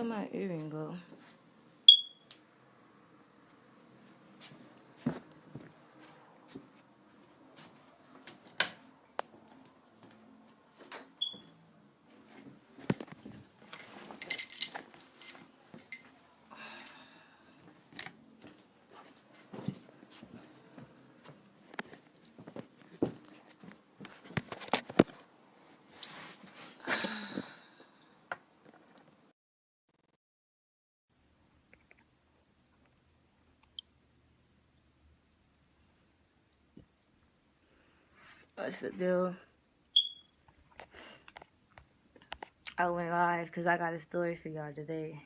Where'd my earring go? What's the deal? I went live because I got a story for y'all today.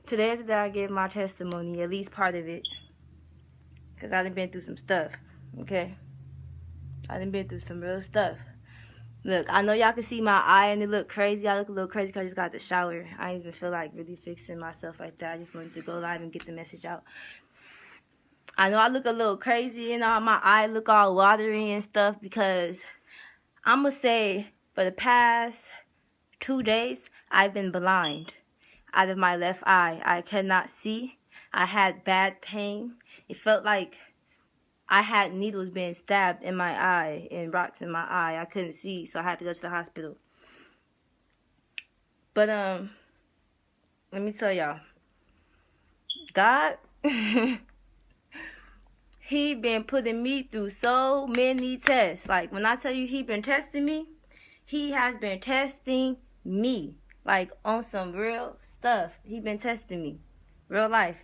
Today is the day I give my testimony, at least part of it. Because I done been through some stuff, okay? I done been through some real stuff. Look, I know y'all can see my eye and it look crazy. I look a little crazy because I just got the shower. I didn't even feel like really fixing myself like that. I just wanted to go live and get the message out. I know I look a little crazy and all, my eye look all watery and stuff because I'm going to say for the past 2 days, I've been blind out of my left eye. I cannot see. I had bad pain. It felt like I had needles being stabbed in my eye and rocks in my eye. I couldn't see, so I had to go to the hospital. But let me tell y'all, God, He been putting me through so many tests. Like when I tell you He been testing me, He has been testing me. Like on some real stuff. He been testing me. Real life.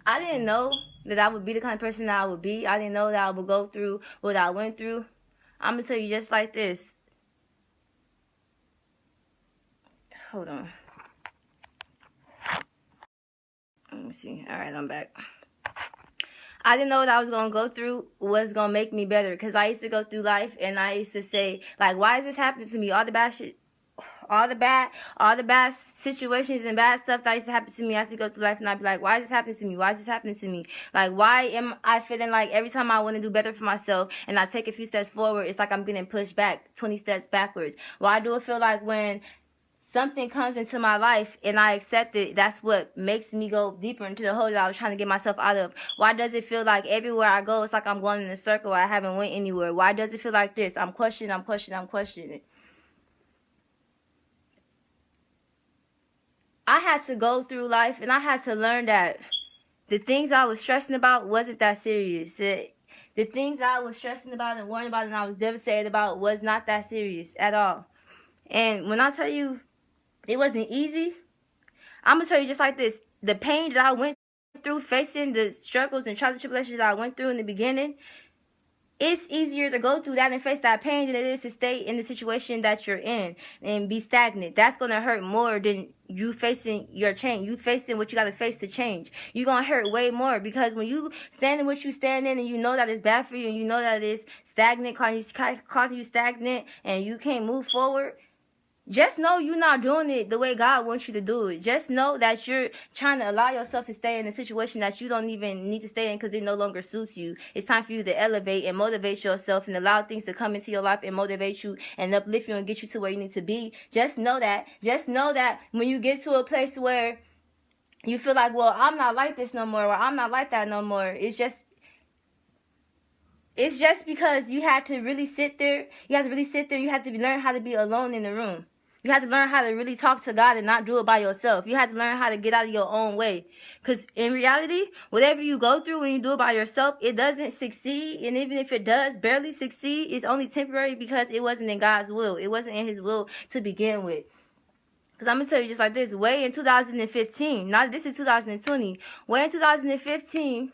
I didn't know that I would be the kind of person that I would be. I didn't know that I would go through what I went through. I'm going to tell you just like this. Hold on. Let me see. All right, I'm back. I didn't know what I was going to go through was going to make me better. Because I used to go through life and I used to say, like, why is this happening to me? All the bad shit. All the bad situations and bad stuff that used to happen to me, I used to go through life and I'd be like, why is this happening to me? Why is this happening to me? Like, why am I feeling like every time I want to do better for myself and I take a few steps forward, it's like I'm getting pushed back 20 steps backwards? Why do it feel like when something comes into my life and I accept it, that's what makes me go deeper into the hole that I was trying to get myself out of? Why does it feel like everywhere I go, it's like I'm going in a circle, I haven't went anywhere? Why does it feel like this? I'm questioning. I had to go through life and I had to learn that the things I was stressing about wasn't that serious. The things I was stressing about and worrying about and I was devastated about was not that serious at all. And when I tell you it wasn't easy, I'm going to tell you just like this. The pain that I went through, facing the struggles and trials and tribulations that I went through in the beginning, it's easier to go through that and face that pain than it is to stay in the situation that you're in and be stagnant. That's going to hurt more than you facing your change. You facing what you got to face to change. You're going to hurt way more because when you stand in what you stand in and you know that it's bad for you and you know that it's stagnant, causing you stagnant and you can't move forward, just know you're not doing it the way God wants you to do it. Just know that you're trying to allow yourself to stay in a situation that you don't even need to stay in because it no longer suits you. It's time for you to elevate and motivate yourself and allow things to come into your life and motivate you and uplift you and get you to where you need to be. Just know that. Just know that when you get to a place where you feel like, well, I'm not like this no more or I'm not like that no more, it's just because you had to really sit there. You had to learn how to be alone in the room. You had to learn how to really talk to God and not do it by yourself. You had to learn how to get out of your own way. Because in reality, whatever you go through when you do it by yourself, it doesn't succeed. And even if it does barely succeed, it's only temporary because it wasn't in God's will. It wasn't in His will to begin with. Because I'm going to tell you just like this. Way in 2015, now this is 2020, way in 2015,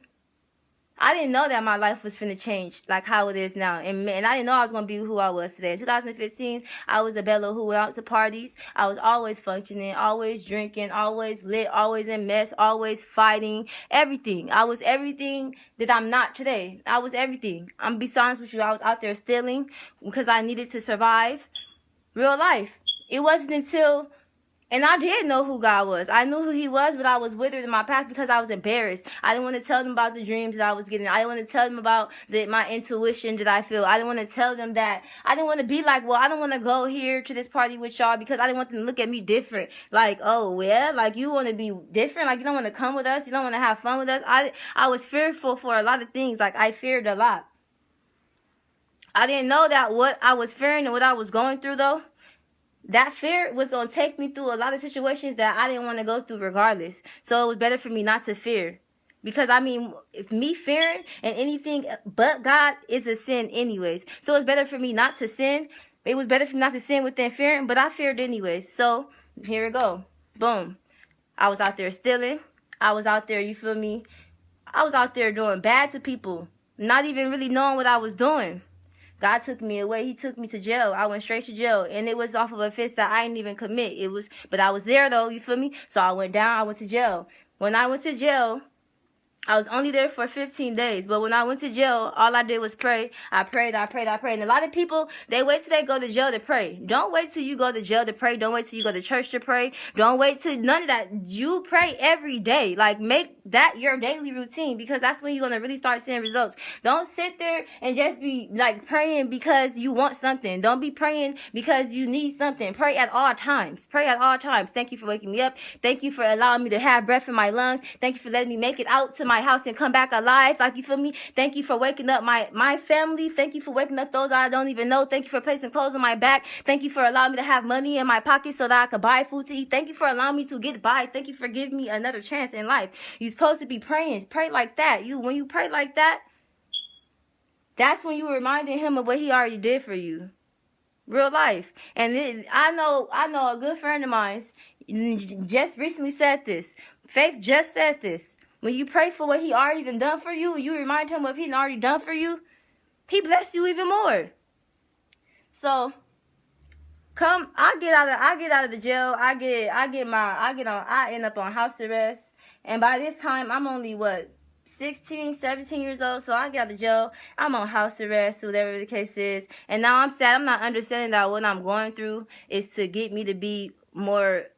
I didn't know that my life was finna change like how it is now. And I didn't know I was going to be who I was today. In 2015, I was a Bella who went out to parties. I was always functioning, always drinking, always lit, always in mess, always fighting, everything. I was everything that I'm not today. I was everything. I'm be honest with you. I was out there stealing because I needed to survive. Real life. It wasn't until And I did know who God was. I knew who he was, but I was withered in my past because I was embarrassed. I didn't want to tell them about the dreams that I was getting. I didn't want to tell them about my intuition that I feel. I didn't want to tell them that. I didn't want to be like, well, I don't want to go here to this party with y'all because I didn't want them to look at me different. Like, oh, yeah, like you want to be different? Like you don't want to come with us? You don't want to have fun with us? I was fearful for a lot of things. Like I feared a lot. I didn't know that what I was fearing and what I was going through, though, that fear was going to take me through a lot of situations that I didn't want to go through regardless. So it was better for me not to fear. Because, I mean, if me fearing and anything but God is a sin anyways. So it's better for me not to sin. It was better for me not to sin within fearing, but I feared anyways. So here we go. Boom. I was out there stealing. I was out there, you feel me? I was out there doing bad to people. Not even really knowing what I was doing. God took me away. He took me to jail. I went straight to jail. And it was off of a offense that I didn't even commit. But I was there though, you feel me? So I went down, I went to jail. When I went to jail, I was only there for 15 days. But when I went to jail, all I did was pray. I prayed. And a lot of people, they wait till they go to jail to pray. Don't wait till you go to jail to pray. Don't wait till you go to church to pray. Don't wait till none of that. You pray every day. Like, make that your daily routine because that's when you're going to really start seeing results. Don't sit there and just be, like, praying because you want something. Don't be praying because you need something. Pray at all times. Pray at all times. Thank you for waking me up. Thank you for allowing me to have breath in my lungs. Thank you for letting me make it out to my house and come back alive. Like, you feel me? Thank you for waking up my family. Thank you for waking up those I don't even know. Thank you for placing clothes on my back. Thank you for allowing me to have money in my pocket so that I could buy food to eat. Thank you for allowing me to get by. Thank you for giving me another chance in life. You're supposed to be praying. Pray like that. When you pray like that, that's when you're reminding him of what he already did for you. Real life. And then, I know a good friend of mine just recently said this. Faith just said this. When you pray for what he already done for you, you remind him of what he already done for you, he bless you even more. So I get out of the jail. I end up on house arrest. And by this time I'm only 16, 17 years old. So I get out of jail. I'm on house arrest, whatever the case is. And now I'm sad. I'm not understanding that what I'm going through is to get me to be more,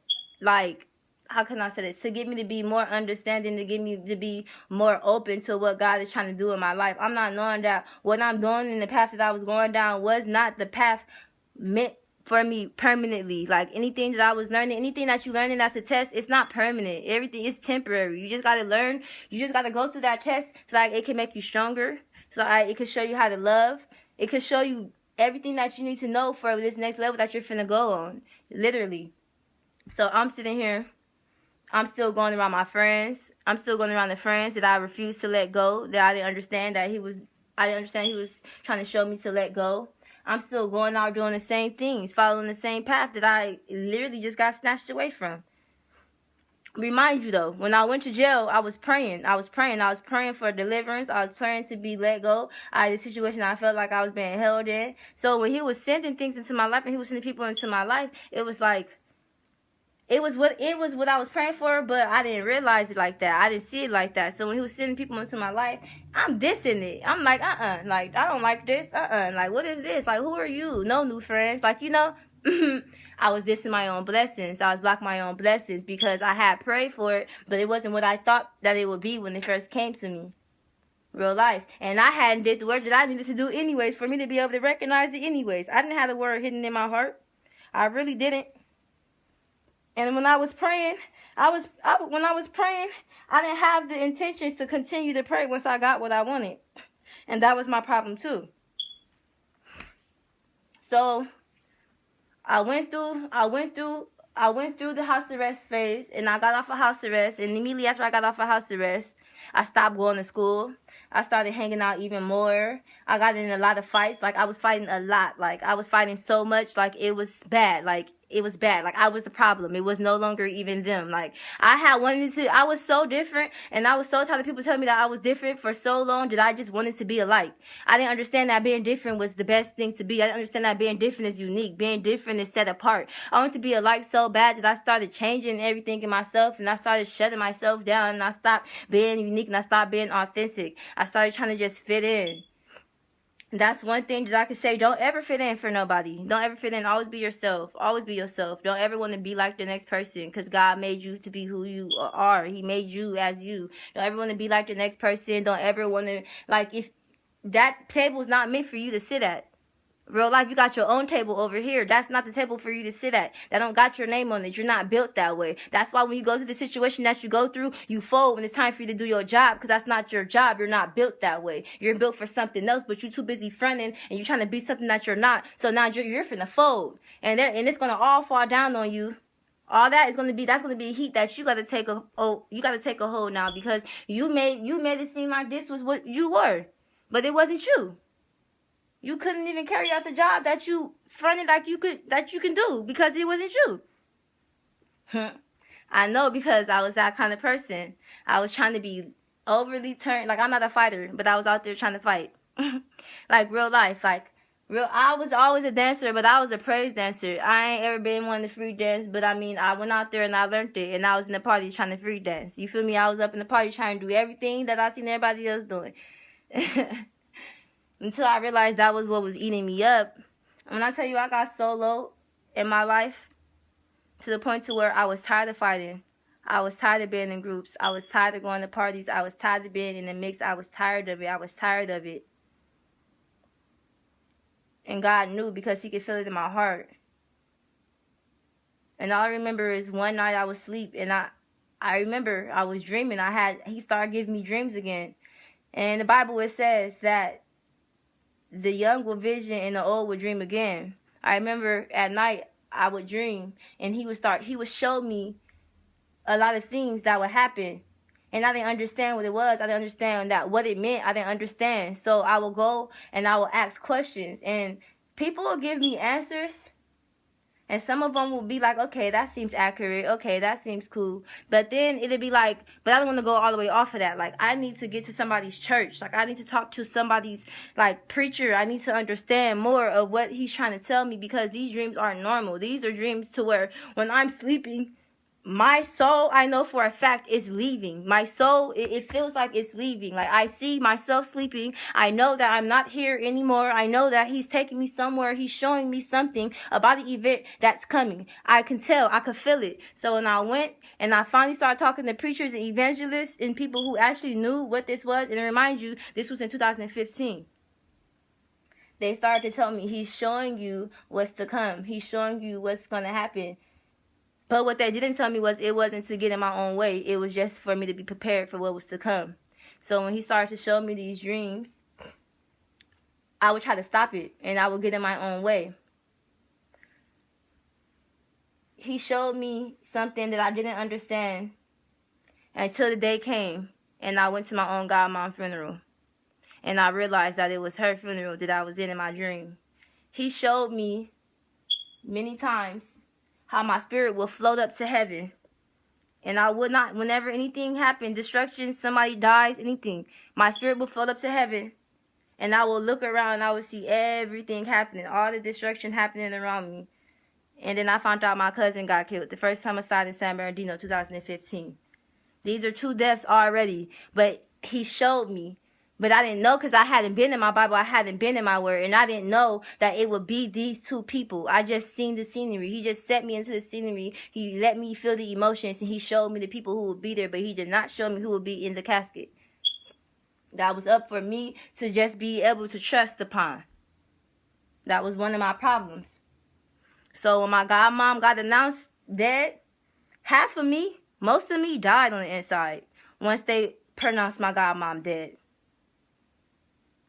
like, how can I say this? To get me to be more understanding, to get me to be more open to what God is trying to do in my life. I'm not knowing that what I'm doing in the path that I was going down was not the path meant for me permanently. Like, anything that I was learning, anything that you learning that's a test, it's not permanent. Everything is temporary. You just got to learn. You just got to go through that test so like it can make you stronger. So it can show you how to love. It can show you everything that you need to know for this next level that you're finna go on. Literally. So I'm sitting here. I'm still going around my friends. I'm still going around the friends that I refused to let go. That I didn't understand he was trying to show me to let go. I'm still going out doing the same things, following the same path that I literally just got snatched away from. Remind you though, when I went to jail, I was praying. I was praying for deliverance. I was praying to be let go out of the situation I felt like I was being held in. So when he was sending things into my life and he was sending people into my life, it was like, it was what I was praying for, but I didn't realize it like that. I didn't see it like that. So when he was sending people into my life, I'm dissing it. I'm like, like, I don't like this. Like, what is this? Like, who are you? No new friends. Like, I was dissing my own blessings. I was blocking my own blessings because I had prayed for it, but it wasn't what I thought that it would be when it first came to me. Real life. And I hadn't did the work that I needed to do anyways for me to be able to recognize it anyways. I didn't have the word hidden in my heart. I really didn't. And when I was praying, I didn't have the intentions to continue to pray once I got what I wanted. And that was my problem too. So I went through the house arrest phase, and I got off of house arrest, and immediately after I got off of house arrest, I stopped going to school. I started hanging out even more. I got in a lot of fights. Like, I was fighting a lot. Like, I was fighting so much. Like, it was bad. Like, I was the problem. It was no longer even them. Like, I was so different, and I was so tired of people telling me that I was different for so long that I just wanted to be alike. I didn't understand that being different was the best thing to be. I didn't understand that being different is unique. Being different is set apart. I wanted to be alike so bad that I started changing everything in myself, and I started shutting myself down, and I stopped being unique, and I stopped being authentic. I started trying to just fit in. That's one thing that I can say. Don't ever fit in for nobody. Don't ever fit in. Always be yourself. Always be yourself. Don't ever want to be like the next person, because God made you to be who you are. He made you as you. Don't ever want to be like the next person. Don't ever want to, like, if that table is not meant for you to sit at. Real life, you got your own table over here. That's not the table for you to sit at. That don't got your name on it. You're not built that way. That's why when you go through the situation that you go through, you fold when it's time for you to do your job, because that's not your job. You're not built that way. You're built for something else, but you're too busy fronting and you're trying to be something that you're not. So now you're finna fold, and it's gonna all fall down on you. All that is gonna be, that's gonna be heat that you gotta take a hold now, because you made it seem like this was what you were, but it wasn't you. You couldn't even carry out the job that you fronted like you can do, because it wasn't you. I know, because I was that kind of person. I was trying to be overly turned. Like, I'm not a fighter, but I was out there trying to fight. Like, real life. Like, I was always a dancer, but I was a praise dancer. I ain't ever been one to free dance, but I mean, I went out there and I learned it, and I was in the party trying to free dance. You feel me? I was up in the party trying to do everything that I seen everybody else doing. Until I realized that was what was eating me up. When I tell you, I got so low in my life, to the point to where I was tired of fighting. I was tired of being in groups. I was tired of going to parties. I was tired of being in the mix. I was tired of it. I was tired of it. And God knew, because he could feel it in my heart. And all I remember is one night I was asleep, and I remember I was dreaming. He started giving me dreams again. And in the Bible it says that the young will vision and the old will dream again. I remember at night I would dream, and he would show me a lot of things that would happen. And I didn't understand what it was. I didn't understand what it meant. I didn't understand. So I will go and I will ask questions, and people will give me answers. And some of them will be like, okay, that seems accurate. Okay, that seems cool. But then it'll be like, but I don't want to go all the way off of that. Like, I need to get to somebody's church. Like, I need to talk to somebody's, like, preacher. I need to understand more of what he's trying to tell me, because these dreams aren't normal. These are dreams to where when I'm sleeping, my soul, I know for a fact, is leaving. My soul, it feels like it's leaving. Like, I see myself sleeping. I know that I'm not here anymore. I know that he's taking me somewhere. He's showing me something about the event that's coming. I can tell. I could feel it. So when I went and I finally started talking to preachers and evangelists and people who actually knew what this was, and remind you, this was in 2015. They started to tell me, he's showing you what's to come. He's showing you what's going to happen. But what they didn't tell me was it wasn't to get in my own way. It was just for me to be prepared for what was to come. So when he started to show me these dreams, I would try to stop it, and I would get in my own way. He showed me something that I didn't understand until the day came, and I went to my own godmom funeral. And I realized that it was her funeral that I was in my dream. He showed me many times how my spirit will float up to heaven. And I would not, whenever anything happened, destruction, somebody dies, anything, my spirit will float up to heaven. And I will look around and I will see everything happening, all the destruction happening around me. And then I found out my cousin got killed. The first homicide in San Bernardino, 2015. These are 2 deaths already. But he showed me. But I didn't know, because I hadn't been in my Bible. I hadn't been in my word. And I didn't know that it would be these 2 people. I just seen the scenery. He just set me into the scenery. He let me feel the emotions. And he showed me the people who would be there. But he did not show me who would be in the casket. That was up for me to just be able to trust upon. That was one of my problems. So when my godmom got announced dead, half of me, most of me died on the inside once they pronounced my godmom dead.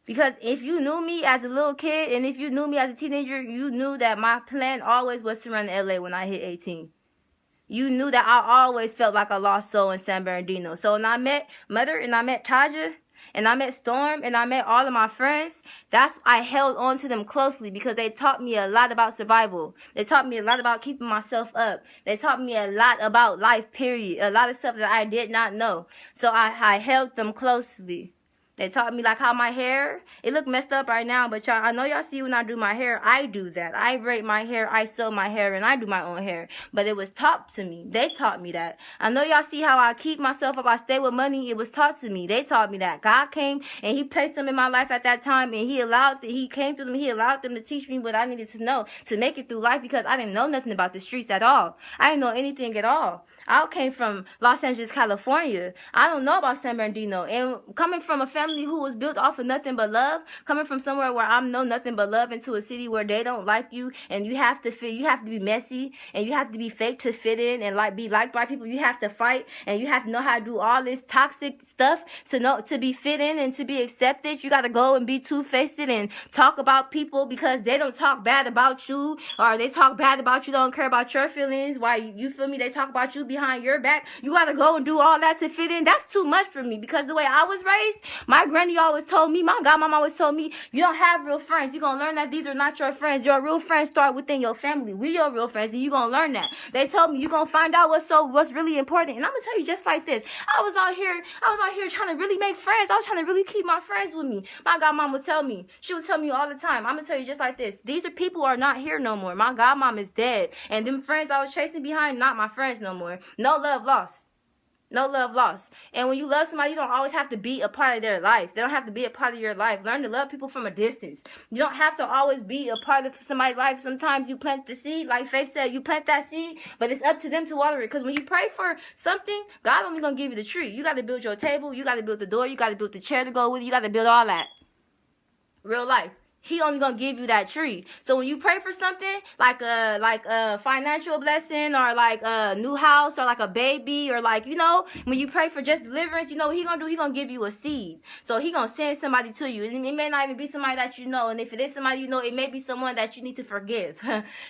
Because if you knew me as a little kid, and if you knew me as a teenager, you knew that my plan always was to run to LA when I hit 18. You knew that I always felt like a lost soul in San Bernardino. So when I met Mother, and I met Taja, and I met Storm, and I met all of my friends, I held on to them closely, because they taught me a lot about survival. They taught me a lot about keeping myself up. They taught me a lot about life, period. A lot of stuff that I did not know. So I held them closely. They taught me like how my hair, it look messed up right now, but y'all, I know y'all see when I do my hair, I do that. I braid my hair, I sew my hair, and I do my own hair. But it was taught to me. They taught me that. I know y'all see how I keep myself up, I stay with money. It was taught to me. They taught me that. God came and he placed them in my life at that time, and he came through them, he allowed them to teach me what I needed to know to make it through life, because I didn't know nothing about the streets at all. I didn't know anything at all. I came from Los Angeles, California. I don't know about San Bernardino. And coming from a family who was built off of nothing but love, coming from somewhere where I know nothing but love, into a city where they don't like you, and you have to fit, you have to be messy, and you have to be fake to fit in and like be liked by people. You have to fight, and you have to know how to do all this toxic stuff to be fit in and to be accepted. You got to go and be two-faced and talk about people because they don't talk bad about you, or they talk bad about you, don't care about your feelings. Why, you feel me? They talk about you behind your back. You gotta go and do all that to fit in. That's too much for me, because the way I was raised, my granny always told me, my godmama always told me, you don't have real friends. You're gonna learn that these are not your friends. Your real friends start within your family. We your real friends, and you're gonna learn that. They told me you're gonna find out what's really important. And I'm gonna tell you just like this. I was out here trying to really make friends. I was trying to really keep my friends with me. My godmama would tell me, she would tell me all the time, I'm gonna tell you just like this. These are people who are not here no more. My godmom is dead. And them friends I was chasing behind, not my friends no more. No love lost. No love lost. And when you love somebody, you don't always have to be a part of their life. They don't have to be a part of your life. Learn to love people from a distance. You don't have to always be a part of somebody's life. Sometimes you plant the seed, like Faith said, you plant that seed, but it's up to them to water it. Because when you pray for something, God only going to give you the tree. You got to build your table. You got to build the door. You got to build the chair to go with it. You got to build all that. Real life. He only gonna give you that tree. So when you pray for something like a financial blessing, or like a new house, or like a baby, or like, you know, when you pray for just deliverance, you know what he gonna do? He gonna give you a seed. So he gonna send somebody to you. And it may not even be somebody that you know. And if it is somebody you know, it may be someone that you need to forgive.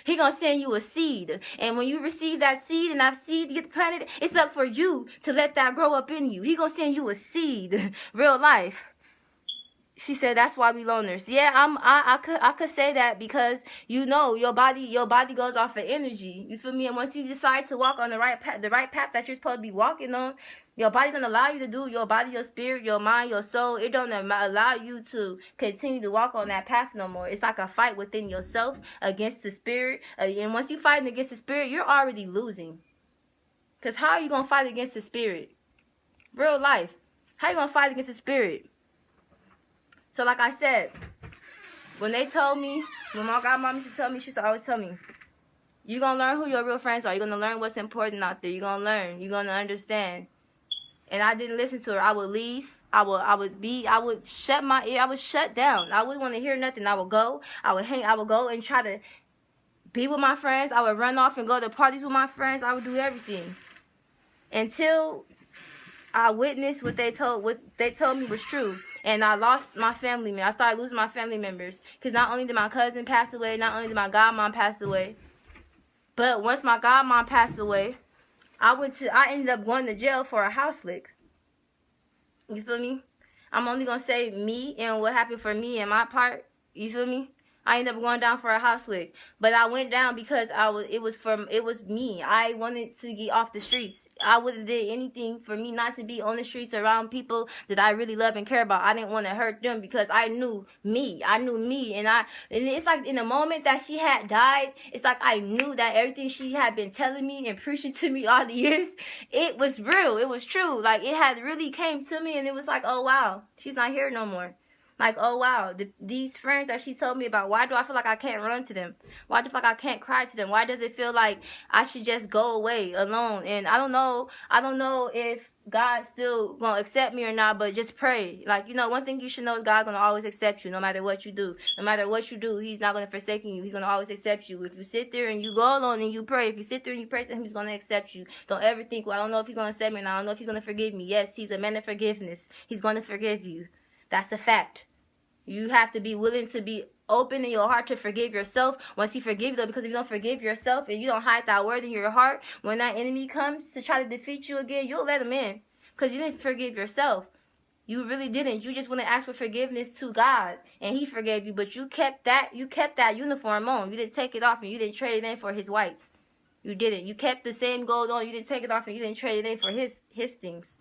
He gonna send you a seed. And when you receive that seed, and that seed get planted, it's up for you to let that grow up in you. He gonna send you a seed. Real life. She said that's why we loners. Yeah, I could say that, because you know your body goes off of energy. You feel me? And once you decide to walk on the right path that you're supposed to be walking on, your body don't allow you to do. Your body, your spirit, your mind, your soul, it don't allow you to continue to walk on that path no more. It's like a fight within yourself against the spirit. And once you fighting against the spirit, you're already losing. Because how are you gonna fight against the spirit? Real life. How you gonna fight against the spirit? So like I said, when they told me, when my godmom used to tell me, she used to always tell me, you're going to learn who your real friends are. You're going to learn what's important out there. You're going to learn. You're going to understand. And I didn't listen to her. I would leave. I would shut my ear. I would shut down. I wouldn't want to hear nothing. I would go. I would go and try to be with my friends. I would run off and go to parties with my friends. I would do everything. Until I witnessed what they told me was true. And I lost my family members. I started losing my family members. Because not only did my cousin pass away, not only did my godmom pass away, but once my godmom passed away, I ended up going to jail for a house lick. You feel me? I'm only going to say me and what happened for me and my part. You feel me? I ended up going down for a house lick. But I went down because it was me. I wanted to get off the streets. I would have did anything for me not to be on the streets around people that I really love and care about. I didn't want to hurt them, because I knew me. And it's like in the moment that she had died, it's like I knew that everything she had been telling me and preaching to me all the years, it was real. It was true. Like, it had really came to me, and it was like, oh wow, she's not here no more. Like, oh wow, these friends that she told me about, why do I feel like I can't run to them? Why do I feel like I can't cry to them? Why does it feel like I should just go away alone? And I don't know if God's still gonna accept me or not, but just pray. Like, you know, one thing you should know is God's gonna always accept you, no matter what you do. No matter what you do, he's not gonna forsake you. He's gonna always accept you. If you sit there and you go alone and you pray, if you sit there and you pray to him, he's gonna accept you. Don't ever think, well, I don't know if he's gonna accept me, and I don't know if he's gonna forgive me. Yes, he's a man of forgiveness. He's gonna forgive you. That's a fact. You have to be willing to be open in your heart to forgive yourself once he forgives you. Because if you don't forgive yourself and you don't hide that word in your heart, when that enemy comes to try to defeat you again, you'll let him in. Because you didn't forgive yourself. You really didn't. You just want to ask for forgiveness to God, and he forgave you. But you kept that uniform on. You didn't take it off, and you didn't trade it in for his whites. You didn't. You kept the same gold on. You didn't take it off, and you didn't trade it in for his things.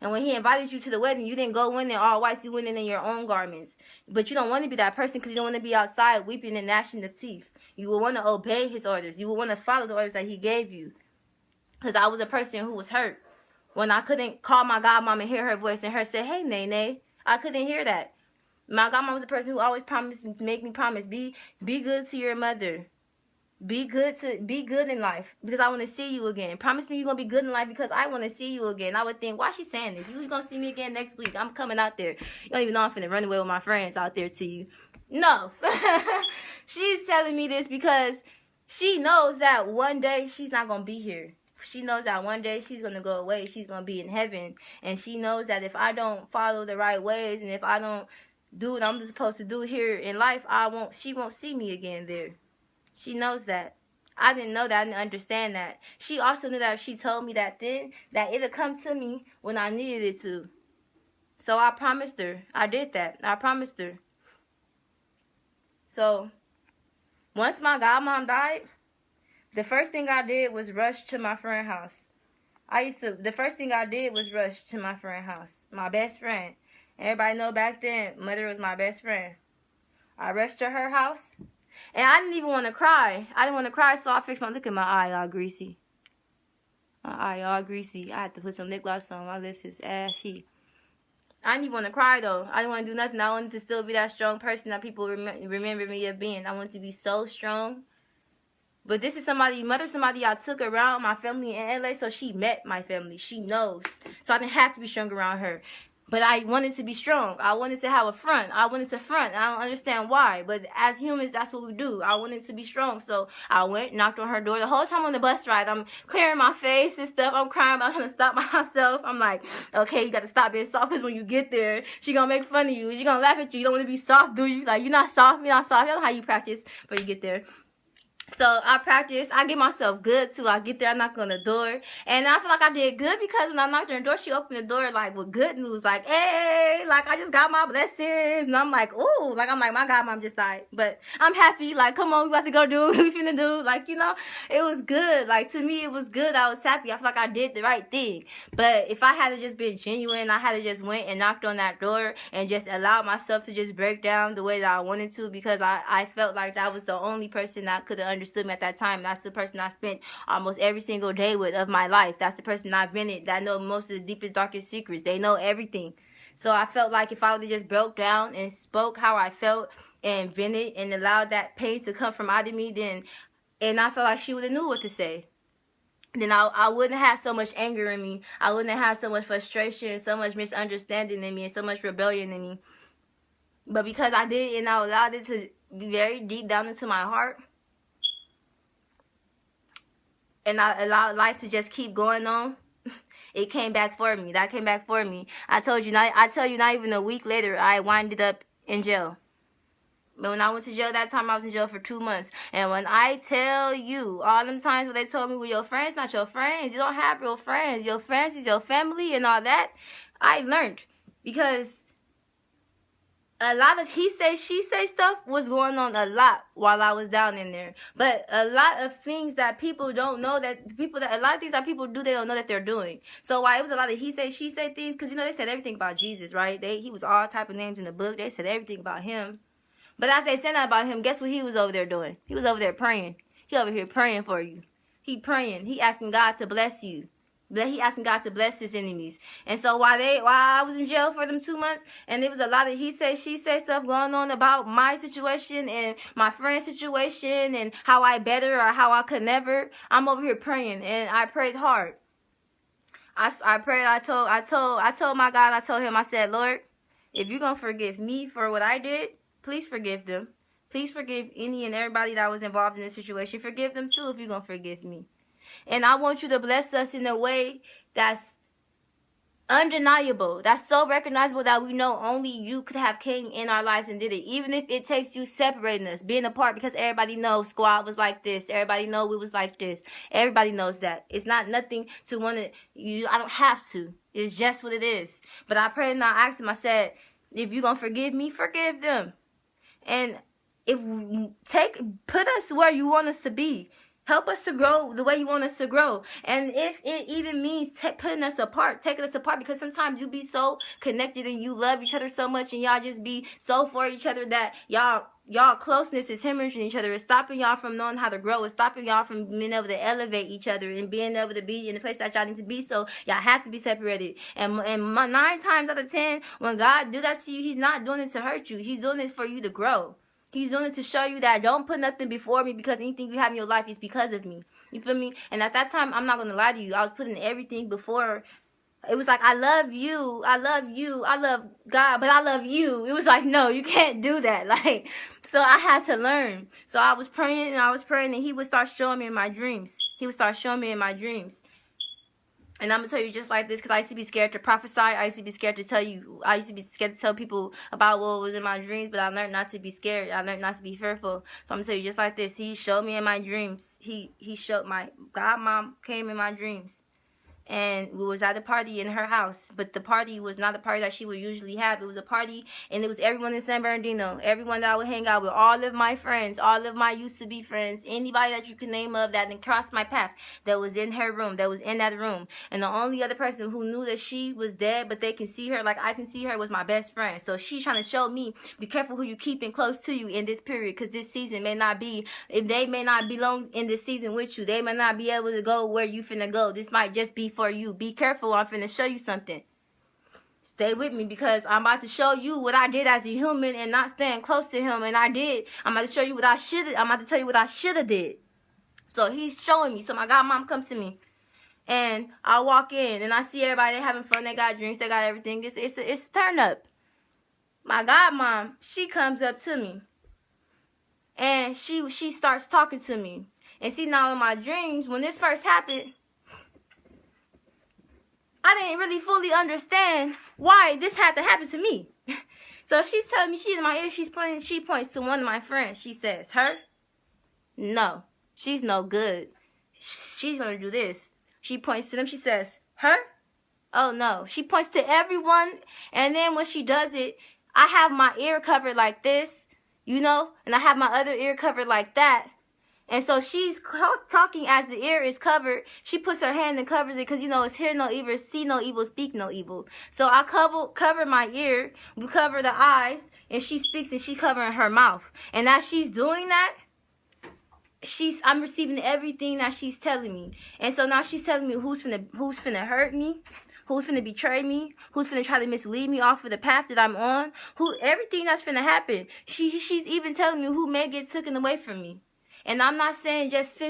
And when he invited you to the wedding, you didn't go in all white. You went in your own garments. But you don't want to be that person because you don't want to be outside weeping and gnashing of teeth. You will want to obey his orders. You will want to follow the orders that he gave you. Because I was a person who was hurt. When I couldn't call my godmom and hear her voice and her say, hey, Nene, I couldn't hear that. My godmom was a person who always promised, make me promise, be good to your mother. Be good in life because I want to see you again. Promise me you're going to be good in life because I want to see you again. I would think, why is she saying this? You're going to see me again next week. I'm coming out there. You don't even know I'm finna run away with my friends out there to you. No. She's telling me this because she knows that one day she's not going to be here. She knows that one day she's going to go away. She's going to be in heaven. And she knows that if I don't follow the right ways and if I don't do what I'm supposed to do here in life, she won't see me again there. She knows that. I didn't know that. I didn't understand that. She also knew that if she told me that then, that it'll come to me when I needed it to. So I promised her. I did that. I promised her. So, once my godmom died, the first thing I did was rush to my friend's house. The first thing I did was rush to my friend's house. My best friend. Everybody know back then, mother was my best friend. I rushed to her house. And I didn't even want to cry. I didn't want to cry, so I fixed look at my eye all greasy. My eye all greasy. I had to put some lip gloss on. My lips is ashy. I didn't even want to cry, though. I didn't want to do nothing. I wanted to still be that strong person that people remember me of being. I wanted to be so strong. But this is mother somebody I took around my family in LA, so she met my family. She knows. So I didn't have to be strong around her. But I wanted to be strong. I wanted to have a front. I wanted to front. I don't understand why. But as humans, that's what we do. I wanted to be strong. So I went, knocked on her door. The whole time on the bus ride, I'm clearing my face and stuff. I'm crying. I'm trying to stop myself. I'm like, okay, you got to stop being soft because when you get there, she going to make fun of you. She going to laugh at you. You don't want to be soft, do you? Like, you're not soft. You're not soft. You don't know how you practice before you get there. So I practice. I get myself good too. I get there, I knock on the door, and I feel like I did good because when I knocked on the door, she opened the door like with good news, like, hey, like I just got my blessings, and I'm like, ooh, like I'm like my godmom just died, but I'm happy. Like, come on, we about to go do what we finna do. Like, you know, it was good. Like to me, it was good. I was happy. I feel like I did the right thing. But if I had to just been genuine, I had to just went and knocked on that door and just allowed myself to just break down the way that I wanted to because I felt like that was the only person that could have understood me at that time. That's the person I spent almost every single day with of my life. That's the person I've been in that know most of the deepest, darkest secrets. They know everything. So I felt like if I would have just broke down and spoke how I felt and vented and allowed that pain to come from out of me, and I felt like she would have knew what to say. Then I wouldn't have so much anger in me. I wouldn't have so much frustration, so much misunderstanding in me, and so much rebellion in me. But because I did it and I allowed it to be very deep down into my heart, and I allowed life to just keep going on, it came back for me. That came back for me. I tell you, not even a week later, I winded up in jail. But when I went to jail that time, I was in jail for 2 months. And when I tell you, all them times when they told me, well, your friends not your friends. You don't have real friends. Your friends is your family and all that. I learned. Because a lot of he say, she say stuff was going on a lot while I was down in there. But a lot of things that people don't know a lot of things that people do, they don't know that they're doing. So why it was a lot of he say, she say things, because, you know, they said everything about Jesus, right? He was all type of names in the book. They said everything about him. But as they said that about him, guess what he was over there doing? He was over there praying. He over here praying for you. He praying. He asking God to bless you. He asking God to bless his enemies. And so while I was in jail for them 2 months, and there was a lot of he say, she say stuff going on about my situation and my friend's situation and how I better or how I could never, I'm over here praying, and I prayed hard. I prayed. I told my God. I told him. I said, Lord, if you're gonna forgive me for what I did, please forgive them. Please forgive any and everybody that was involved in this situation. Forgive them too if you're gonna forgive me. And I want you to bless us in a way that's undeniable, that's so recognizable that we know only you could have came in our lives and did it. Even if it takes you separating us, being apart, because everybody knows squad was like this. Everybody know we was like this. Everybody knows that. It's not nothing to want to, I don't have to. It's just what it is. But I prayed and I asked him, I said, if you're going to forgive me, forgive them. And put us where you want us to be. Help us to grow the way you want us to grow. And if it even means putting us apart, taking us apart, because sometimes you be so connected and you love each other so much and y'all just be so for each other that y'all closeness is hemorrhaging each other. It's stopping y'all from knowing how to grow. It's stopping y'all from being able to elevate each other and being able to be in the place that y'all need to be. So y'all have to be separated. And 9 times out of 10, when God do that to you, he's not doing it to hurt you. He's doing it for you to grow. He's doing it to show you that don't put nothing before me, because anything you have in your life is because of me. You feel me? And at that time, I'm not going to lie to you, I was putting everything before. It was like, I love you, I love you, I love God, but I love you. It was like, no, you can't do that. Like, so I had to learn. So I was praying and he would start showing me in my dreams. He would start showing me in my dreams. And I'm going to tell you just like this, because I used to be scared to prophesy. I used to be scared to tell you. I used to be scared to tell people about what was in my dreams, but I learned not to be scared. I learned not to be fearful. So I'm going to tell you just like this. He showed me in my dreams. He showed my godmom came in my dreams. And we was at a party in her house, but the party was not a party that she would usually have. It was a party, and it was everyone in San Bernardino, everyone that I would hang out with, all of my friends, all of my used-to-be friends, anybody that you can name of that didn't cross my path, that was in her room, that was in that room. And the only other person who knew that she was dead, but they can see her like I can see her, was my best friend. So she's trying to show me, be careful who you keeping close to you in this period, because this season may not be, if they may not belong in this season with you, they may not be able to go where you finna go. This might just be for you. Be careful. I'm finna show you something. Stay with me, because I'm about to show you what I did as a human and not staying close to him. And I'm about to show you what I should have. I'm about to tell you what I should have did. So he's showing me. So my godmom comes to me, and I walk in and I see everybody having fun. They got drinks. They got everything. It's a turn up. My godmom, she comes up to me, and she starts talking to me. And see, now in my dreams, when this first happened, I didn't really fully understand why this had to happen to me. So she's telling me, she's in my ear, she points to one of my friends. She says, her? No, she's no good. She's going to do this. She points to them. She says, her? Oh, no. She points to everyone. And then when she does it, I have my ear covered like this, you know, and I have my other ear covered like that. And so she's talking as the ear is covered. She puts her hand and covers it, because, you know, it's hear no evil, see no evil, speak no evil. So I cover my ear, we cover the eyes, and she speaks and she covering her mouth. And as she's doing that, I'm receiving everything that she's telling me. And so now she's telling me who's finna hurt me, who's finna betray me, who's finna try to mislead me off of the path that I'm on, everything that's finna happen. She's even telling me who may get taken away from me. And I'm not saying just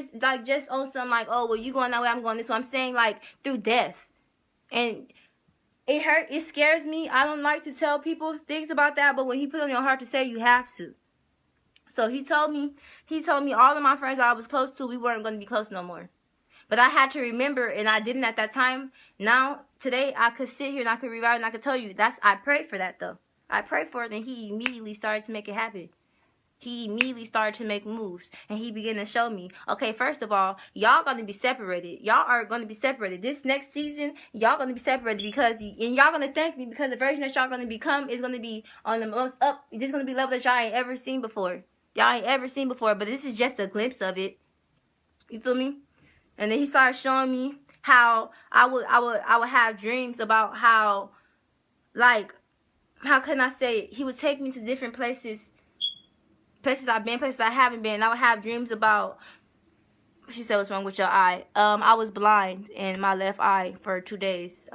on some like, oh, well, you going that way, I'm going this way. I'm saying like through death. And it hurt. It scares me. I don't like to tell people things about that, but when he put on your heart to say, you have to. So he told me all of my friends I was close to, we weren't going to be close no more. But I had to remember, and I didn't at that time. Now, today, I could sit here and I could revive and I could tell you, I prayed for that though. I prayed for it, and he immediately started to make it happen. He immediately started to make moves, and he began to show me, okay, first of all, y'all going to be separated. Y'all are going to be separated. This next season, y'all going to be separated, and y'all going to thank me, because the version that y'all going to become is going to be on the most up. This is going to be level that y'all ain't ever seen before. Y'all ain't ever seen before, but this is just a glimpse of it. You feel me? And then he started showing me how I would have dreams about how, like, how can I say it? He would take me to different places I've been, places I haven't been. I would have dreams about, she said, what's wrong with your eye? I was blind in my left eye for 2 days.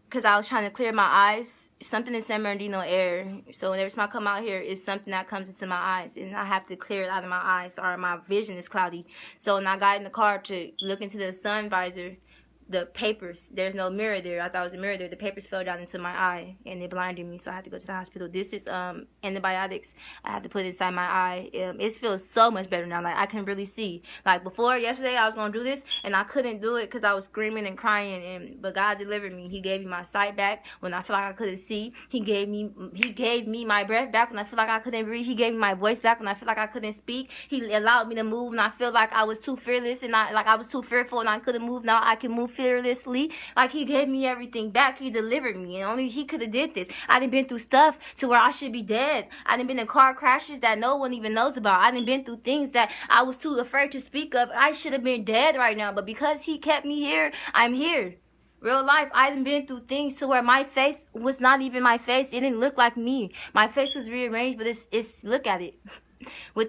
Because I was trying to clear my eyes. Something in San Bernardino air. So whenever I come out here, it's something that comes into my eyes. And I have to clear it out of my eyes, or my vision is cloudy. So when I got in the car to look into the sun visor, the papers, there's no mirror there. I thought it was a mirror there. The papers fell down into my eye, and it blinded me, so I had to go to the hospital. This is antibiotics I have to put inside my eye. It feels so much better now. Like, I can really see. Like, before, yesterday, I was going to do this, and I couldn't do it because I was screaming and crying, but God delivered me. He gave me my sight back when I feel like I couldn't see. He gave me my breath back when I feel like I couldn't breathe. He gave me my voice back when I feel like I couldn't speak. He allowed me to move when I feel like I was too fearless, and I was too fearful, and I couldn't move. Now I can move fearlessly. Like, he gave me everything back. He delivered me, and only he could have did this. I done been through stuff to where I should be dead. I done been in car crashes that no one even knows about. I done been through things that I was too afraid to speak of. I should have been dead right now, but because he kept me here, I'm here. Real life, I done been through things to where my face was not even my face. It didn't look like me. My face was rearranged, but it's look at it.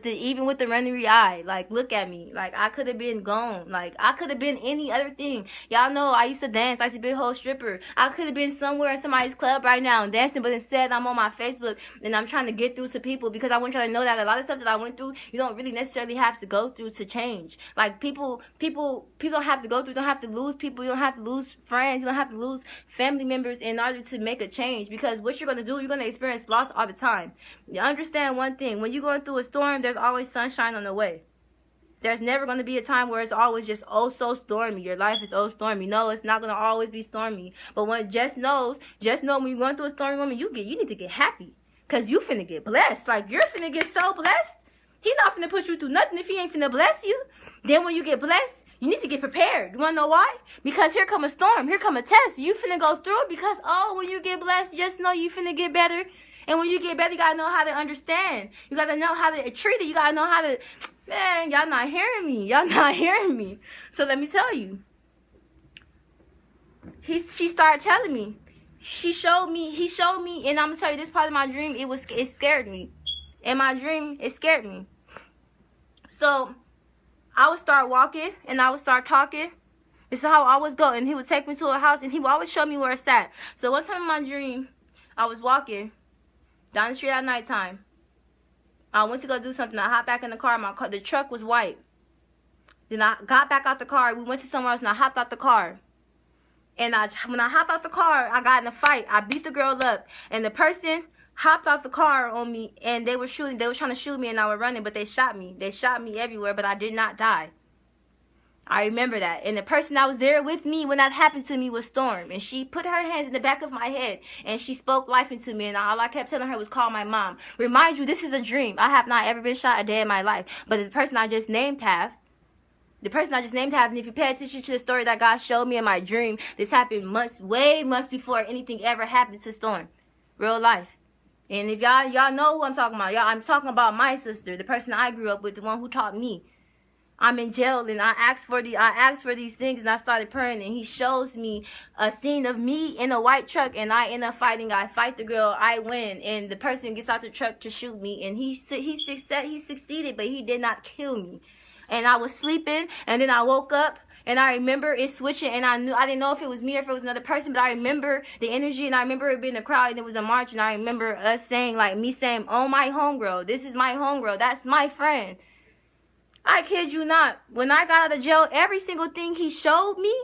Even with the runnery eye, like, look at me. Like, I could have been gone. Like, I could have been any other thing. Y'all know I used to dance. I used to be a whole stripper. I could have been somewhere in somebody's club right now and dancing, but instead I'm on my Facebook and I'm trying to get through to people, because I want y'all to know that a lot of stuff that I went through, you don't really necessarily have to go through to change. Like, people don't have to go through, you don't have to lose people, you don't have to lose friends, you don't have to lose family members in order to make a change, because what you're going to do, you're going to experience loss all the time. You understand one thing: when you're going through a storm, there's always sunshine on the way. There's never going to be a time where it's always just oh so stormy. Your life is oh stormy. No, it's not going to always be stormy. But when just know when you're going through a stormy moment, you need to get happy, because you finna get blessed. Like, you're finna get so blessed. He not finna put you through nothing if he ain't finna bless you. Then when you get blessed, you need to get prepared. You wanna know why? Because here come a storm, here come a test. You finna go through it, because when you get blessed, just know you finna get better. And when you get better, you gotta know how to understand. You gotta know how to treat it. You gotta know how to, man, y'all not hearing me. Y'all not hearing me. So let me tell you. She started telling me. He showed me, and I'm gonna tell you this part of my dream, it scared me. In my dream, it scared me. So I would start walking and I would start talking. This is how I always go. And he would take me to a house and he would always show me where it's at. So one time in my dream, I was walking down the street at nighttime. I went to go do something. I hopped back in the car. The truck was white. Then I got back out the car. We went to somewhere else and I hopped out the car. And when I hopped out the car, I got in a fight. I beat the girl up. And the person hopped off the car on me, and they were trying to shoot me, and I was running, but they shot me everywhere, but I did not die. I remember that. And the person that was there with me when that happened to me was Storm, and she put her hands in the back of my head and she spoke life into me, and all I kept telling her was call my mom. Remind you, this is a dream. I have not ever been shot a day in my life, but the person I just named have, and if you pay attention to the story that God showed me in my dream, this happened way months before anything ever happened to Storm. Real life. And if y'all know who I'm talking about, I'm talking about my sister, the person I grew up with, the one who taught me. I'm in jail, and I asked for these things, and I started praying, and he shows me a scene of me in a white truck, and I end up fighting. I fight the girl, I win, and the person gets out the truck to shoot me, and he succeeded, but he did not kill me. And I was sleeping, and then I woke up. And I remember it switching, and I didn't know if it was me or if it was another person, but I remember the energy, and I remember it being a crowd, and it was a march, and I remember us saying, like, me saying, oh, my homegirl, this is my homegirl, that's my friend. I kid you not. When I got out of jail, every single thing he showed me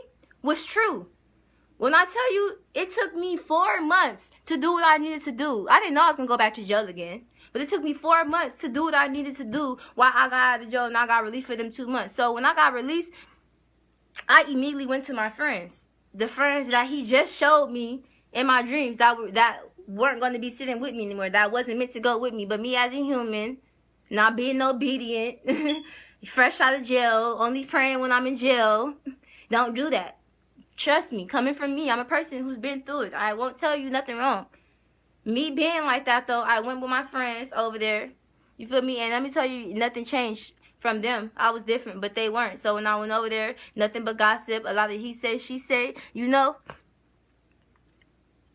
was true. When I tell you, it took me 4 months to do what I needed to do. I didn't know I was going to go back to jail again. But it took me 4 months to do what I needed to do while I got out of jail, and I got released for them 2 months. So when I got released, I immediately went to my friends. The friends that he just showed me in my dreams that weren't going to be sitting with me anymore. That wasn't meant to go with me. But me as a human, not being obedient, fresh out of jail, only praying when I'm in jail. Don't do that. Trust me, coming from me, I'm a person who's been through it. I won't tell you nothing wrong. Me being like that, though, I went with my friends over there. You feel me? And let me tell you, nothing changed from them. I was different, but they weren't. So when I went over there, nothing but gossip, a lot of he said, she said, you know.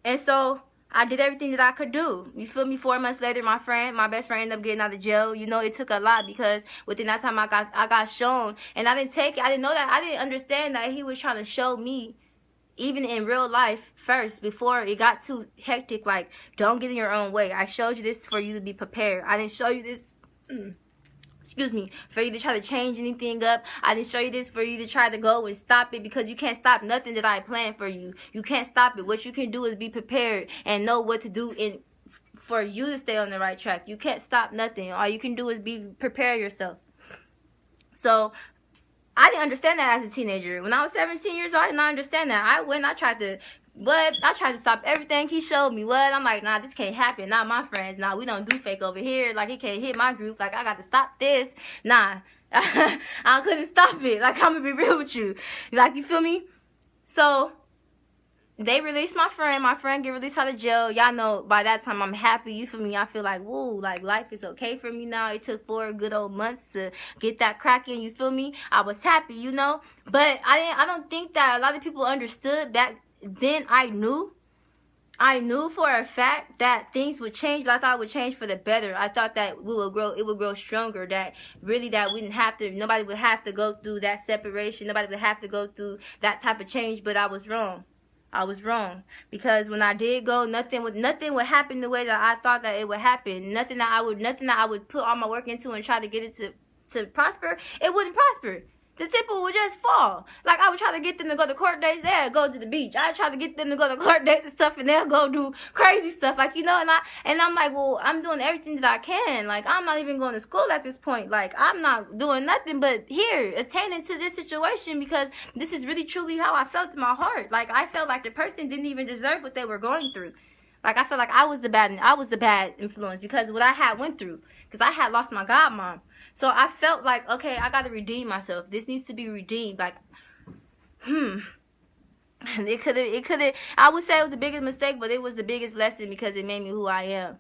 And so I did everything that I could do. You feel me? 4 months later, my best friend ended up getting out of jail. You know, it took a lot, because within that time I got shown, and I didn't take it. I didn't know that. I didn't understand that he was trying to show me, even in real life first, before it got too hectic. Like, don't get in your own way. I showed you this for you to be prepared. I didn't show you this excuse me, for you to try to change anything up. I didn't show you this for you to try to go and stop it, because you can't stop nothing that I planned for you. You can't stop it. What you can do is be prepared and know what to do for you to stay on the right track. You can't stop nothing. All you can do is prepare yourself. So I didn't understand that as a teenager. When I was 17 years old, I did not understand that. I tried to stop everything he showed me. I'm like, nah, this can't happen. Not my friends. Nah, we don't do fake over here. Like, he can't hit my group. Like, I got to stop this. Nah, I couldn't stop it. Like, I'm gonna be real with you. Like, you feel me? So they released my friend get released out of jail. Y'all know by that time I'm happy, you feel me? I feel like, woo, like life is okay for me now. It took 4 good old months to get that cracking, you feel me? I was happy, you know? But I don't think that a lot of people understood back then. I knew for a fact that things would change, but I thought it would change for the better. I thought that it would grow stronger, that really that we didn't have to, nobody would have to go through that separation, nobody would have to go through that type of change, but I was wrong. I was wrong, because when I did go, nothing would happen the way that I thought that it would happen. Nothing that I would put all my work into and try to get it to prosper, it wouldn't prosper. The tipple would just fall. Like, I would try to get them to go to court dates, they'll go to the beach. I try to get them to go to court dates and stuff, and they'll go do crazy stuff, like, you know, and I'm like, well, I'm doing everything that I can. Like, I'm not even going to school at this point. Like, I'm not doing nothing but here, attaining to this situation, because this is really truly how I felt in my heart. Like, I felt like the person didn't even deserve what they were going through. Like, I felt like I was the bad influence because of what I had went through, because I had lost my godmom. So I felt like, okay, I got to redeem myself. This needs to be redeemed. Like, it could have, I would say it was the biggest mistake, but it was the biggest lesson because it made me who I am.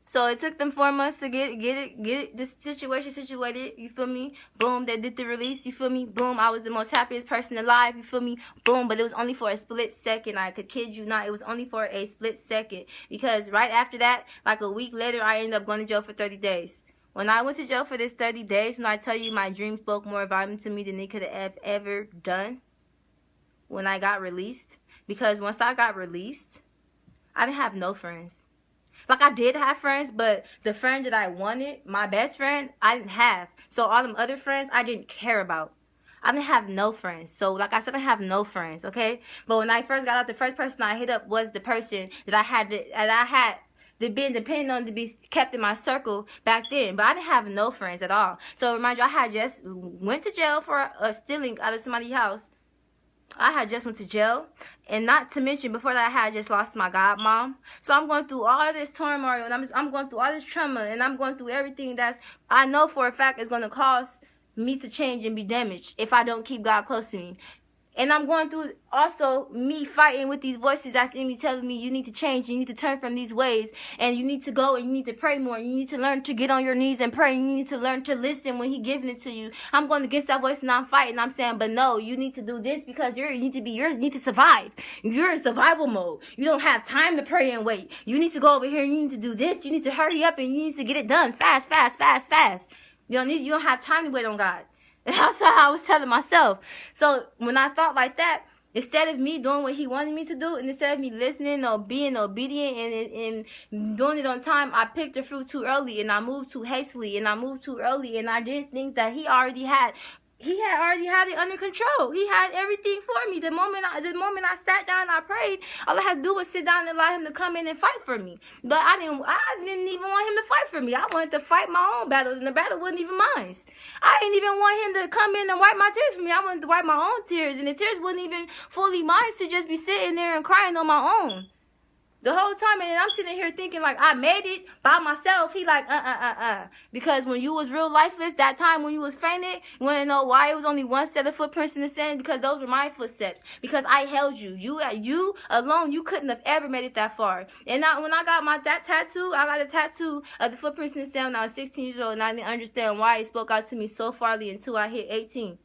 So it took them 4 months to get this situation situated, you feel me? Boom, they did the release, you feel me? Boom, I was the most happiest person alive, you feel me? Boom, but it was only for a split second. I could kid you not, it was only for a split second. Because right after that, like a week later, I ended up going to jail for 30 days. When I went to jail for this 30 days, and I tell you, my dream spoke more volume to me than it could have ever done when I got released. Because once I got released, I didn't have no friends. Like, I did have friends, but the friend that I wanted, my best friend, I didn't have. So all them other friends, I didn't care about. I didn't have no friends. So, like I said, I have no friends, okay? But when I first got out, the first person I hit up was the person that I had been depending on to be kept in my circle back then. But I didn't have no friends at all. So remind you, I had just went to jail for stealing out of somebody's house. I had just went to jail. And not to mention, before that, I had just lost my godmom. So I'm going through all this turmoil, and I'm going through all this trauma, and I'm going through everything that's, I know for a fact, is going to cause me to change and be damaged if I don't keep God close to me. And I'm going through also me fighting with these voices that's in me telling me you need to change, you need to turn from these ways, and you need to go and you need to pray more. You need to learn to get on your knees and pray. You need to learn to listen when He's giving it to you. I'm going against that voice and I'm fighting. I'm saying, but no, you need to do this because you need to survive. You're in survival mode. You don't have time to pray and wait. You need to go over here and you need to do this. You need to hurry up and you need to get it done fast. You don't have time to wait on God. And that's how I was telling myself. So when I thought like that, instead of me doing what He wanted me to do, and instead of me listening or being obedient and doing it on time, I picked the fruit too early, and I moved too hastily, and I moved too early, and I did things that He already had. He had already had it under control. He had everything for me. The moment I sat down and I prayed, all I had to do was sit down and allow Him to come in and fight for me. But I didn't even want Him to fight for me. I wanted to fight my own battles, and the battle wasn't even mine. I didn't even want Him to come in and wipe my tears for me. I wanted to wipe my own tears, and the tears wasn't even fully mine to just be sitting there and crying on my own. The whole time, and I'm sitting here thinking like I made it by myself. He like, because when you was real lifeless, that time when you was fainted, you want to know why it was only one set of footprints in the sand? Because those were my footsteps. Because I held you. You alone, you couldn't have ever made it that far. And when I got that tattoo, I got a tattoo of the footprints in the sand when I was 16 years old, and I didn't understand why it spoke out to me so farly until I hit 18.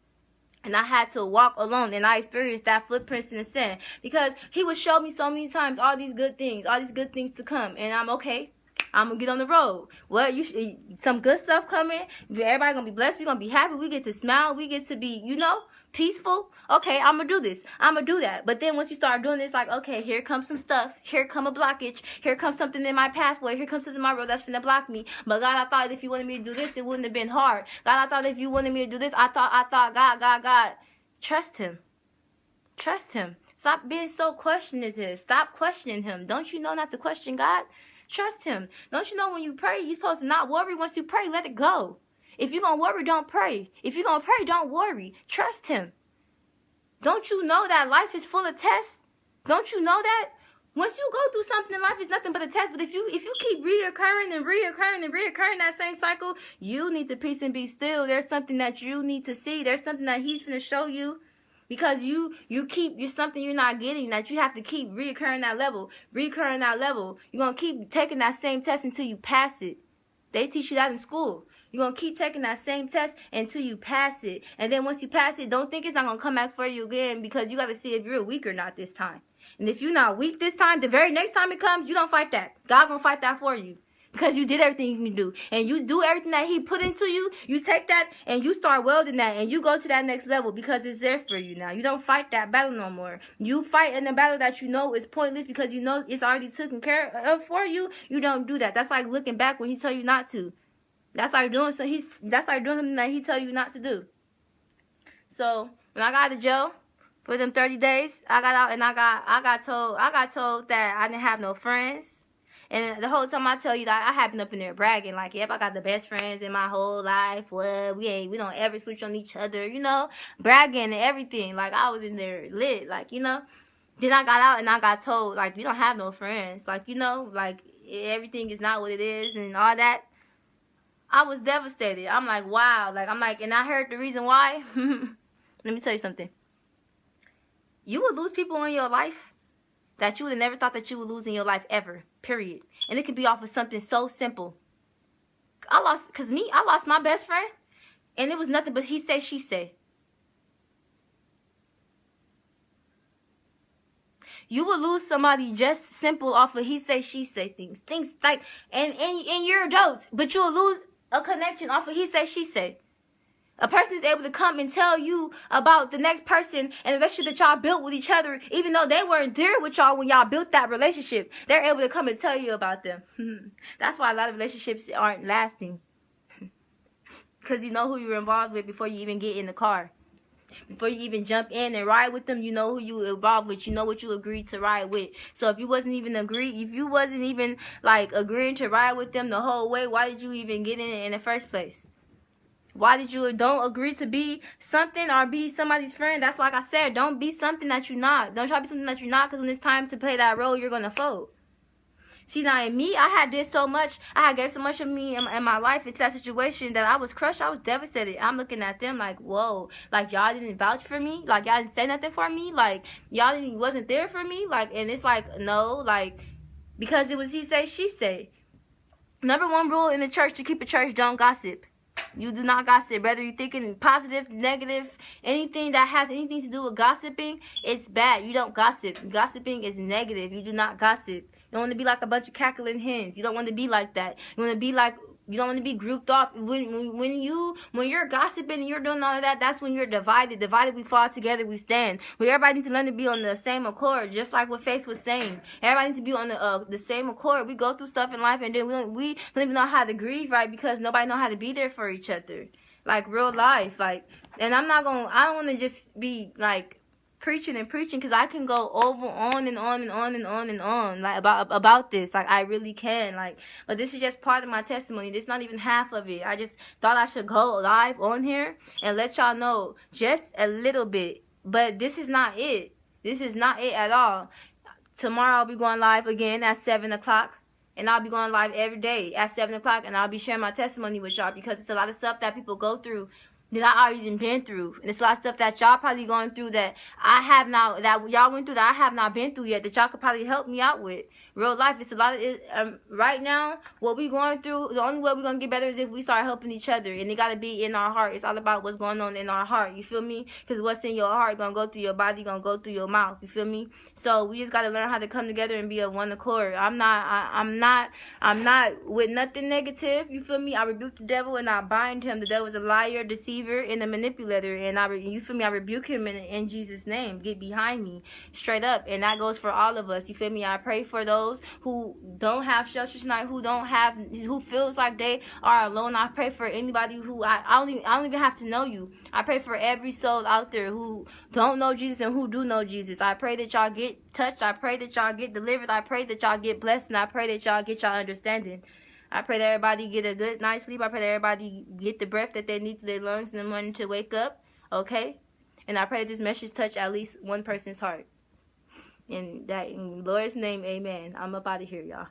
And I had to walk alone, and I experienced that footprints in the sand because He would show me so many times all these good things to come, and I'm okay. I'm gonna get on the road. Well, some good stuff coming. Everybody gonna be blessed. We gonna be happy. We get to smile. We get to be, peaceful. Okay, I'm gonna do this. I'm gonna do that. But then once you start doing this, like, okay, here comes some stuff. Here come a blockage. Here comes something in my pathway. Here comes something in my road that's gonna block me. But God, I thought if you wanted me to do this, it wouldn't have been hard. God, I thought if you wanted me to do this, I thought, God. Trust Him. Trust Him. Stop being so questionative. Stop questioning Him. Don't you know not to question God? Trust Him. Don't you know when you pray, you're supposed to not worry. Once you pray, let it go. If you're going to worry, don't pray. If you're going to pray, don't worry. Trust Him. Don't you know that life is full of tests? Don't you know that? Once you go through something in life, it's nothing but a test. But if you keep reoccurring that same cycle, you need to peace and be still. There's something that you need to see. There's something that He's going to show you. Because you're something you're not getting, that you have to keep reoccurring that level. You're going to keep taking that same test until you pass it. They teach you that in school. You're going to keep taking that same test until you pass it. And then once you pass it, don't think it's not going to come back for you again, because you got to see if you're weak or not this time. And if you're not weak this time, the very next time it comes, you don't fight that. God going to fight that for you. Because you did everything you can do. And you do everything that he put into you. You take that and you start welding that. And you go to that next level because it's there for you now. You don't fight that battle no more. You fight in a battle that you know is pointless because you know it's already taken care of for you. You don't do that. That's like looking back when he tell you not to. That's like doing something that he tell you not to do. So when I got out of jail for them 30 days, I got out and I got told that I didn't have no friends. And the whole time I tell you that, I have been up in there bragging like, yep, I got the best friends in my whole life. Well, we don't ever switch on each other, you know, bragging and everything. Like, I was in there lit, like, you know. Then I got out and I got told, like, we don't have no friends. Like, you know, like, everything is not what it is and all that. I was devastated. I'm like, wow. Like, and I heard the reason why. Let me tell you something. You would lose people in your life that you would have never thought that you would lose in your life ever, period. And it could be off of something so simple. I lost my best friend, and it was nothing but he say, she say. You would lose somebody just simple off of he say, she say things. Things like, and you're adults, but you'll lose a connection off of he say, she say. A person is able to come and tell you about the next person and the relationship that y'all built with each other, even though they weren't there with y'all when y'all built that relationship. They're able to come and tell you about them. That's why a lot of relationships aren't lasting. Because you know who you're involved with before you even get in the car. Before you even jump in and ride with them, you know who you were involved with. You know what you agreed to ride with. So if you wasn't even like agreeing to ride with them the whole way, why did you even get in it in the first place? Why did you don't agree to be something or be somebody's friend? That's like I said, don't be something that you're not. Don't try to be something that you're not, because when it's time to play that role, you're going to fold. See, now in me, I had did so much. I had gave so much of me in my life into that situation that I was crushed. I was devastated. I'm looking at them like, whoa. Like, y'all didn't vouch for me. Like, y'all didn't say nothing for me. Like, y'all wasn't there for me. Like, and it's like, no. Like, because it was he say, she say. Number one rule in the church to keep a church, don't gossip. You do not gossip. Whether you're thinking positive, negative, anything that has anything to do with gossiping, it's bad. You don't gossip. Gossiping is negative. You do not gossip. You don't want to be like a bunch of cackling hens. You don't want to be like that. You don't want to be grouped up. When you're gossiping and you're doing all of that, that's when you're divided. Divided we fall, together we stand. But everybody needs to learn to be on the same accord, just like what Faith was saying. Everybody needs to be on the same accord. We go through stuff in life, and then we don't even know how to grieve, right? Because nobody know how to be there for each other, like real life. Like, and I don't want to just be like preaching, because I can go on and on like about this. Like, I really can. Like, but this is just part of my testimony. This is not even half of it. I just thought I should go live on here and let y'all know just a little bit. But this is not it. This is not it at all. Tomorrow I'll be going live again at 7 o'clock. And I'll be going live every day at 7 o'clock. And I'll be sharing my testimony with y'all, because it's a lot of stuff that people go through that I already been through. And it's a lot of stuff that y'all probably going through that I have not, that y'all went through that I have not been through yet, that y'all could probably help me out with. Real life, it's a lot of, right now, what we going through, the only way we're going to get better is if we start helping each other. And it got to be in our heart. It's all about what's going on in our heart. You feel me? Because what's in your heart going to go through your body, going to go through your mouth. You feel me? So we just got to learn how to come together and be of one accord. I'm not with nothing negative. You feel me? I rebuke the devil and I bind him. The devil is a liar, deceiver, and a manipulator. And you feel me? I rebuke him in Jesus' name. Get behind me. Straight up. And that goes for all of us. You feel me? I pray for those who don't have shelter tonight, who feels like they are alone. I pray for anybody who I don't even have to know you. I pray for every soul out there who don't know Jesus and who do know Jesus. I pray that y'all get touched. I pray that y'all get delivered. I pray that y'all get blessed, and I pray that y'all get y'all understanding. I pray that everybody get a good night's sleep. I pray that everybody get the breath that they need to their lungs in the morning to wake up. Okay? And I pray that this message touch at least one person's heart. In Lord's name, amen. I'm up out of here, y'all.